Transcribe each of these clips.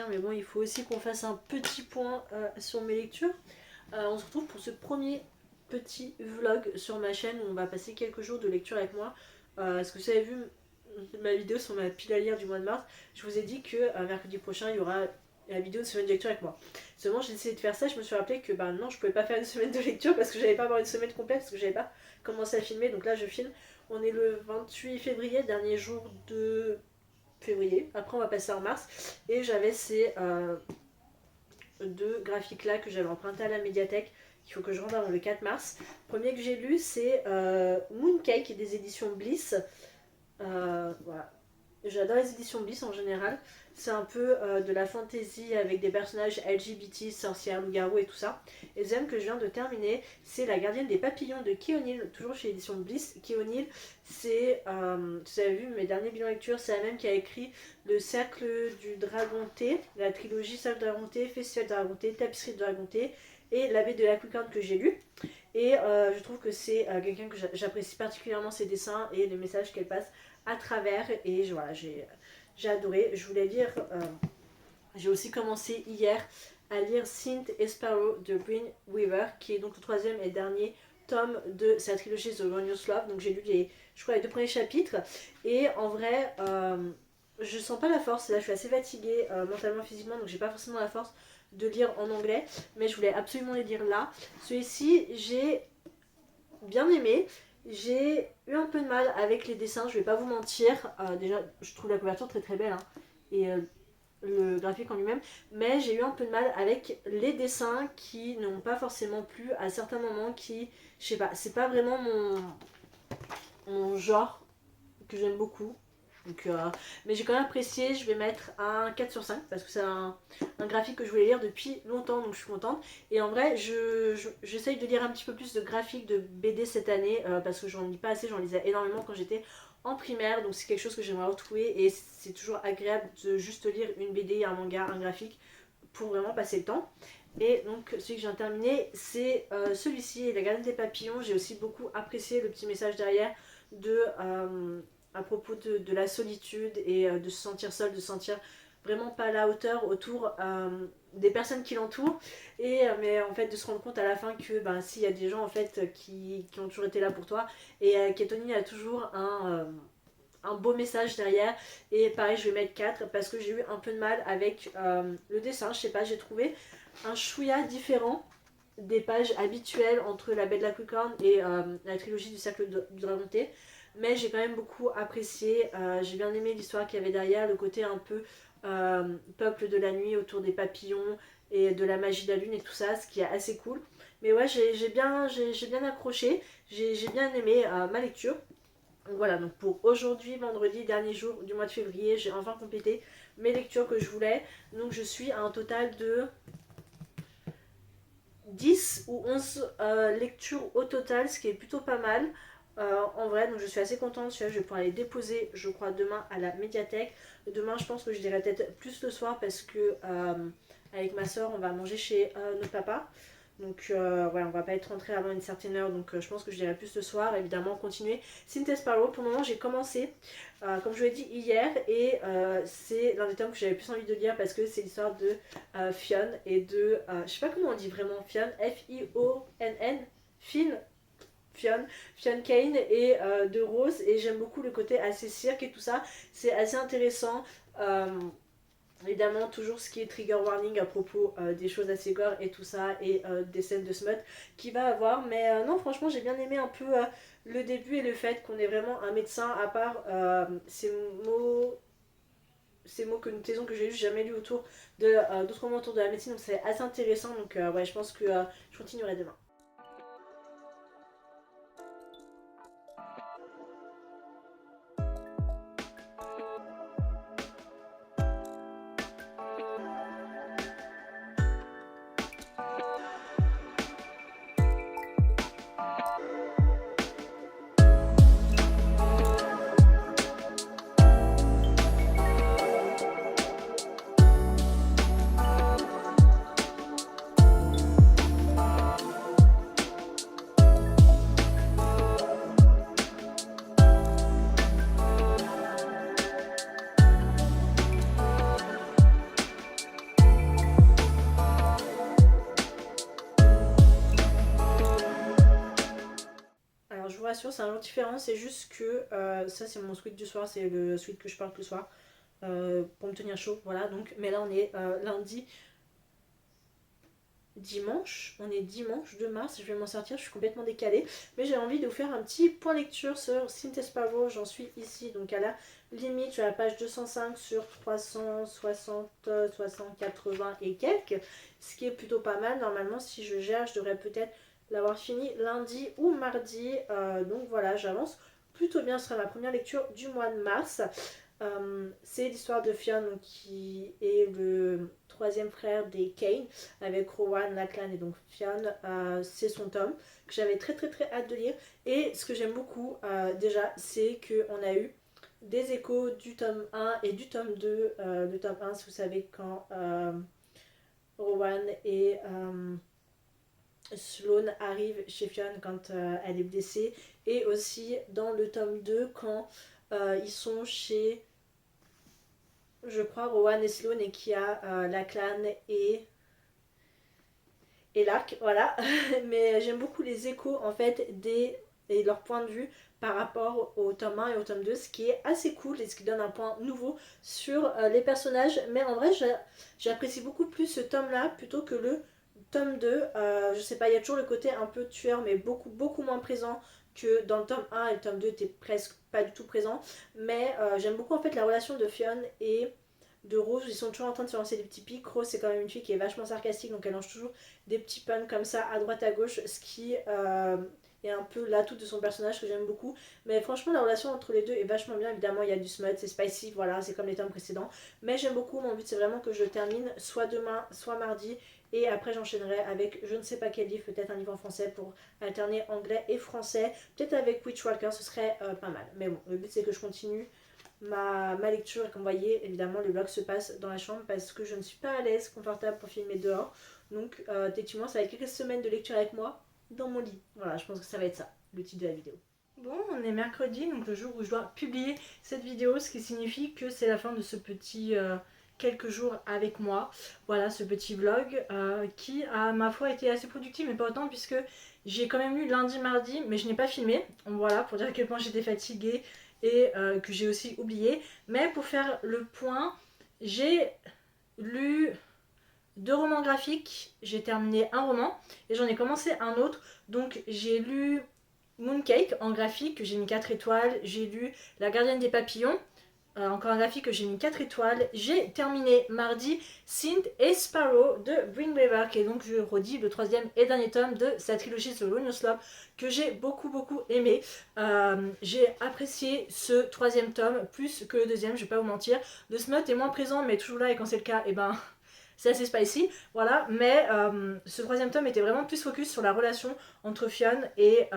dire, mais bon, il faut aussi qu'on fasse un petit point sur mes lectures. On se retrouve pour ce premier petit vlog sur ma chaîne où on va passer quelques jours de lecture avec moi. Est-ce que vous avez vu ma vidéo sur ma pile à lire du mois de mars? Je vous ai dit que mercredi prochain, il y aura la vidéo de semaine de lecture avec moi. Seulement, j'ai essayé de faire ça, je me suis rappelé que non, je pouvais pas faire une semaine de lecture parce que j'allais pas avoir une semaine complète, parce que j'avais pas commencé à filmer. Donc là, je filme. On est le 28 février, dernier jour de février. Après, on va passer en mars. Et j'avais ces deux graphiques là que j'avais emprunté à la médiathèque. Il faut que je rende avant le 4 mars. Le premier que j'ai lu, c'est Mooncake des éditions Bliss. Voilà. J'adore les éditions Bliss en général. C'est un peu de la fantasy avec des personnages LGBT, sorcières, loups-garous et tout ça. Et le deuxième que je viens de terminer, c'est La gardienne des papillons de Kay O'Neill, toujours chez l'édition Bliss. Kay O'Neill, c'est, vous avez vu mes derniers bilans lecture, c'est la même qui a écrit Le Cercle du Dragon T, la trilogie Cercle du Dragon T, Festival du Dragon T, Tapisserie du Dragon T et L'abbé de la Coucarde que j'ai lu. Et je trouve que c'est quelqu'un que j'apprécie particulièrement ses dessins et les messages qu'elle passe à travers. Et voilà, j'ai adoré. Je voulais lire, j'ai aussi commencé hier à lire Saint et Sparrow de Bryn Weaver, qui est donc le troisième et dernier tome de sa trilogie The Ronnious Love. Donc j'ai lu je crois les deux premiers chapitres. Et en vrai, je sens pas la force. Là, je suis assez fatiguée mentalement, physiquement, donc j'ai pas forcément la force de lire en anglais. Mais je voulais absolument les lire là. Celui-ci, j'ai bien aimé. J'ai eu un peu de mal avec les dessins, je vais pas vous mentir. Déjà, je trouve la couverture très très belle, hein, et le graphique en lui-même. Mais j'ai eu un peu de mal avec les dessins qui n'ont pas forcément plu à certains moments. Qui, je sais pas, c'est pas vraiment mon genre que j'aime beaucoup. Donc, mais j'ai quand même apprécié. Je vais mettre un 4 sur 5 parce que c'est un graphique que je voulais lire depuis longtemps, donc je suis contente. Et en vrai, j'essaye de lire un petit peu plus de graphiques de BD cette année parce que j'en lis pas assez, j'en lisais énormément quand j'étais en primaire. Donc c'est quelque chose que j'aimerais retrouver et c'est toujours agréable de juste lire une BD, un manga, un graphique pour vraiment passer le temps. Et donc celui que j'ai terminé, c'est celui-ci, La gardienne des papillons. J'ai aussi beaucoup apprécié le petit message derrière de... à propos de la solitude et de se sentir seul, de se sentir vraiment pas à la hauteur autour des personnes qui l'entourent. Et mais en fait de se rendre compte à la fin que s'il y a des gens en fait qui ont toujours été là pour toi. Et Ketoni a toujours un beau message derrière. Et pareil, je vais mettre 4 parce que j'ai eu un peu de mal avec le dessin. Je sais pas, j'ai trouvé un chouïa différent des pages habituelles entre La Belle de la Coucarde et la trilogie du Cercle du Dragon T. Mais j'ai quand même beaucoup apprécié, j'ai bien aimé l'histoire qu'il y avait derrière, le côté un peu peuple de la nuit autour des papillons et de la magie de la lune et tout ça, ce qui est assez cool. Mais ouais, j'ai bien accroché, j'ai bien aimé ma lecture. Donc voilà, donc pour aujourd'hui, vendredi, dernier jour du mois de février, j'ai enfin complété mes lectures que je voulais. Donc je suis à un total de 10 ou 11 lectures au total, ce qui est plutôt pas mal. En vrai, donc je suis assez contente. Je vais pouvoir les déposer, je crois, demain à la médiathèque. Demain, je pense que je dirai peut-être plus le soir parce que avec ma soeur, on va manger chez notre papa. Donc ouais, on va pas être rentré avant une certaine heure, donc je pense que je dirai plus le soir. Évidemment, continuer Saint et Sparrow. Pour le moment, j'ai commencé, comme je vous l'ai dit hier, et c'est l'un des tomes que j'avais plus envie de lire parce que c'est l'histoire de Fionn et de, je sais pas comment on dit vraiment Fionn, F-I-O-N-N, Fionn Kane et de Rose, et j'aime beaucoup le côté assez cirque et tout ça, c'est assez intéressant. Évidemment, toujours ce qui est trigger warning à propos des choses assez gore et tout ça, et des scènes de smut qu'il va avoir. Mais non, franchement, j'ai bien aimé un peu le début et le fait qu'on ait vraiment un médecin, à part ces mots que nous taisons, que j'ai jamais lu autour de d'autres moments autour de la médecine. Donc c'est assez intéressant. Donc ouais, je pense que je continuerai demain. sûr, c'est un jour différent, c'est juste que ça c'est mon sweat du soir, c'est le sweat que je porte le soir pour me tenir chaud, voilà. Donc, mais là on est lundi, dimanche, on est dimanche 2 mars, je vais m'en sortir, je suis complètement décalée, mais j'ai envie de vous faire un petit point lecture sur Cynthia Sparrow. J'en suis ici, donc à la limite, sur la page 205 sur 360, 380 et quelques, ce qui est plutôt pas mal. Normalement, si je gère, je devrais peut-être l'avoir fini lundi ou mardi, donc voilà, j'avance plutôt bien. Ce sera ma première lecture du mois de mars. C'est l'histoire de Fionn qui est le troisième frère des Kane avec Rowan, Lachlan et donc Fionn. C'est son tome que j'avais très très très hâte de lire, et ce que j'aime beaucoup déjà, c'est qu'on a eu des échos du tome 1 et du tome 2. Le tome 1, si vous savez, quand Rowan et Sloane arrivent chez Fionn quand elle est blessée, et aussi dans le tome 2 quand ils sont chez, je crois, Rowan et Sloane, et qui a Lachlan et l'arc, voilà. Mais j'aime beaucoup les échos en fait et leur point de vue par rapport au tome 1 et au tome 2, ce qui est assez cool et ce qui donne un point nouveau sur les personnages. Mais en vrai, j'apprécie beaucoup plus ce tome là plutôt que le tome 2. Je sais pas, il y a toujours le côté un peu tueur, mais beaucoup beaucoup moins présent que dans le tome 1, et le tome 2 était presque pas du tout présent. Mais j'aime beaucoup en fait la relation de Fionn et de Rose. Ils sont toujours en train de se lancer des petits pics. Rose, c'est quand même une fille qui est vachement sarcastique, donc elle lance toujours des petits puns comme ça à droite à gauche, ce qui est un peu l'atout de son personnage que j'aime beaucoup. Mais franchement, la relation entre les deux est vachement bien. Évidemment, il y a du smut, c'est spicy, voilà, c'est comme les tomes précédents, mais j'aime beaucoup. Mon but, c'est vraiment que je termine soit demain, soit mardi, et après j'enchaînerai avec je ne sais pas quel livre, peut-être un livre en français pour alterner anglais et français, peut-être avec Witchwalker, ce serait pas mal. Mais bon, le but c'est que je continue ma lecture, et comme vous voyez, évidemment le vlog se passe dans la chambre parce que je ne suis pas à l'aise, confortable pour filmer dehors. Donc effectivement, ça va être quelques semaines de lecture avec moi dans mon lit. Voilà, je pense que ça va être ça, le titre de la vidéo. Bon, on est mercredi, donc le jour où je dois publier cette vidéo, ce qui signifie que c'est la fin de ce petit quelques jours avec moi. Voilà, ce petit vlog qui a, ma foi, été assez productif, mais pas autant, puisque j'ai quand même lu lundi, mardi, mais je n'ai pas filmé. Voilà, pour dire à quel point j'étais fatiguée et que j'ai aussi oublié. Mais pour faire le point, j'ai lu 2 romans graphiques, j'ai terminé un roman et j'en ai commencé un autre. Donc j'ai lu Mooncake en graphique, que j'ai mis 4 étoiles. J'ai lu La gardienne des papillons, encore un graphique que j'ai mis 4 étoiles. J'ai terminé mardi Cynthia et Sparrow de Bring River, qui est donc, je redis, le 3e et dernier tome de sa trilogie The Lone Slope, que j'ai beaucoup beaucoup aimé. J'ai apprécié ce 3e tome plus que le 2e, je vais pas vous mentir. Le smut est moins présent, mais toujours là, et quand c'est le cas, et ben c'est assez spicy, voilà. Mais ce 3e tome était vraiment plus focus sur la relation entre Fionn et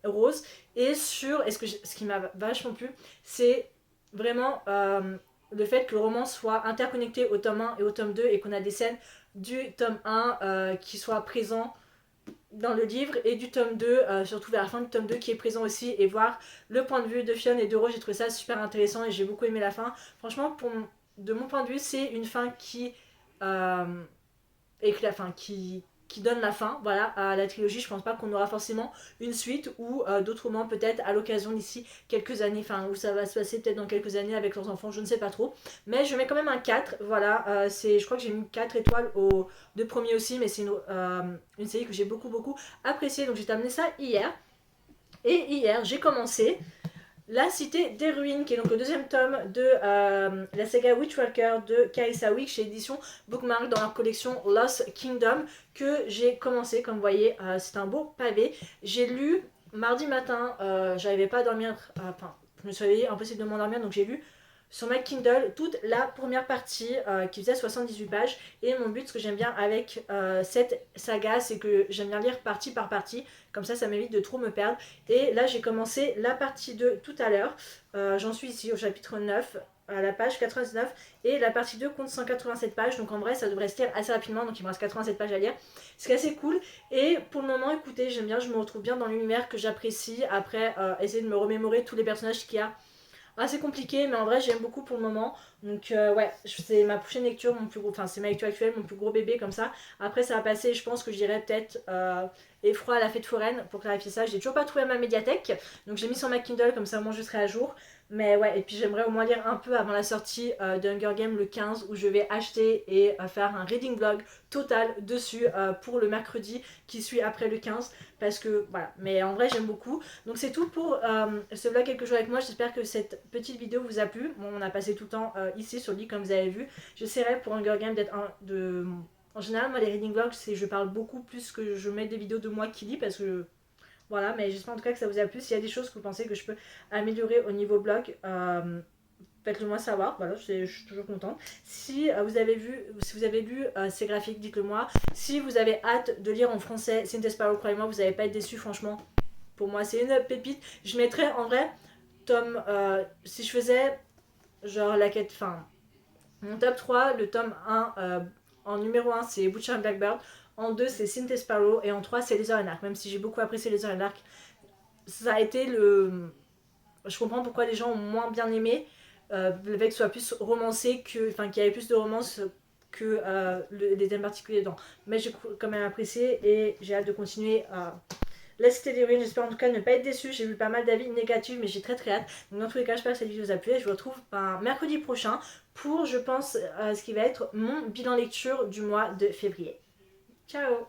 Rose, et sur, ce qui m'a vachement plu, c'est vraiment le fait que le roman soit interconnecté au tome 1 et au tome 2, et qu'on a des scènes du tome 1 qui soient présents dans le livre, et du tome 2, surtout vers la fin du tome 2, qui est présent aussi, et voir le point de vue de Fionn et de Rose. J'ai trouvé ça super intéressant et j'ai beaucoup aimé la fin. Franchement, de mon point de vue, c'est une fin qui qui donne la fin, voilà, à la trilogie. Je pense pas qu'on aura forcément une suite, ou d'autres romans peut-être à l'occasion d'ici quelques années, enfin où ça va se passer peut-être dans quelques années avec leurs enfants, je ne sais pas trop. Mais je mets quand même un 4, voilà. Je crois que j'ai mis 4 étoiles aux 2 premiers aussi, mais c'est une série que j'ai beaucoup beaucoup appréciée. Donc j'ai terminé ça hier, et hier j'ai commencé La Cité des Ruines, qui est donc le 2e tome de la saga Witchwalker de Carissa Wick chez édition Bookmark, dans leur collection Lost Kingdom, que j'ai commencé. Comme vous voyez, c'est un beau pavé. J'ai lu mardi matin, j'arrivais pas à dormir, enfin, je me suis réveillée, impossible de m'endormir, donc j'ai lu sur ma Kindle toute la première partie qui faisait 78 pages. Et mon but, ce que j'aime bien avec cette saga, c'est que j'aime bien lire partie par partie, comme ça m'évite de trop me perdre. Et là j'ai commencé la partie 2 tout à l'heure, j'en suis ici au chapitre 9 à la page 99, et la partie 2 compte 187 pages, donc en vrai ça devrait se lire assez rapidement, donc il me reste 87 pages à lire, ce qui est assez cool. Et pour le moment, écoutez, j'aime bien, je me retrouve bien dans l'univers que j'apprécie, après essayer de me remémorer tous les personnages qu'il y a assez compliqué, mais en vrai j'aime beaucoup pour le moment. Donc ouais, c'est ma prochaine lecture, mon plus gros, enfin c'est ma lecture actuelle, mon plus gros bébé comme ça. Après ça va passer, je pense que je dirais peut-être Effroi à la fête foraine pour clarifier ça. J'ai toujours pas trouvé ma médiathèque, donc j'ai mis sur ma Kindle comme ça au moins je serai à jour. Mais ouais, et puis j'aimerais au moins lire un peu avant la sortie de Hunger Games le 15 où je vais acheter et faire un reading vlog total dessus pour le mercredi qui suit après le 15 parce que voilà, mais en vrai j'aime beaucoup. Donc c'est tout pour ce vlog quelques jours avec moi. J'espère que cette petite vidéo vous a plu. Bon, on a passé tout le temps ici sur le lit comme vous avez vu. J'essaierai pour Hunger Games d'être de... En général, moi les reading vlogs, c'est je parle beaucoup plus que je mets des vidéos de moi qui lit parce que voilà, mais j'espère en tout cas que ça vous a plu. S'il y a des choses que vous pensez que je peux améliorer au niveau blog, faites-le moi savoir. Voilà, je suis toujours contente. Si si vous avez lu ces graphiques, dites-le moi. Si vous avez hâte de lire en français Cynthia Sparrow, croyez-moi, vous n'allez pas être déçus, franchement. Pour moi, c'est une pépite. Je mettrais en vrai, tome, si je faisais genre la quête, enfin, mon top 3, le tome 1, en numéro 1, c'est Butcher and Blackbird. En 2, c'est Cynthia Sparrow. Et en 3, c'est Laser and Ark. Même si j'ai beaucoup apprécié Laser and Ark, ça a été le. Je comprends pourquoi les gens ont moins bien aimé. Le fait que ce soit plus romancé que. Enfin, qu'il y avait plus de romance que les thèmes particuliers dedans. Mais j'ai quand même apprécié et j'ai hâte de continuer à la cité d'héroïne. J'espère en tout cas ne pas être déçue. J'ai vu pas mal d'avis négatifs, mais j'ai très très hâte. Donc, dans tous les cas, j'espère que cette vidéo vous a plu. Et je vous retrouve mercredi prochain pour, je pense, ce qui va être mon bilan lecture du mois de février. Ciao!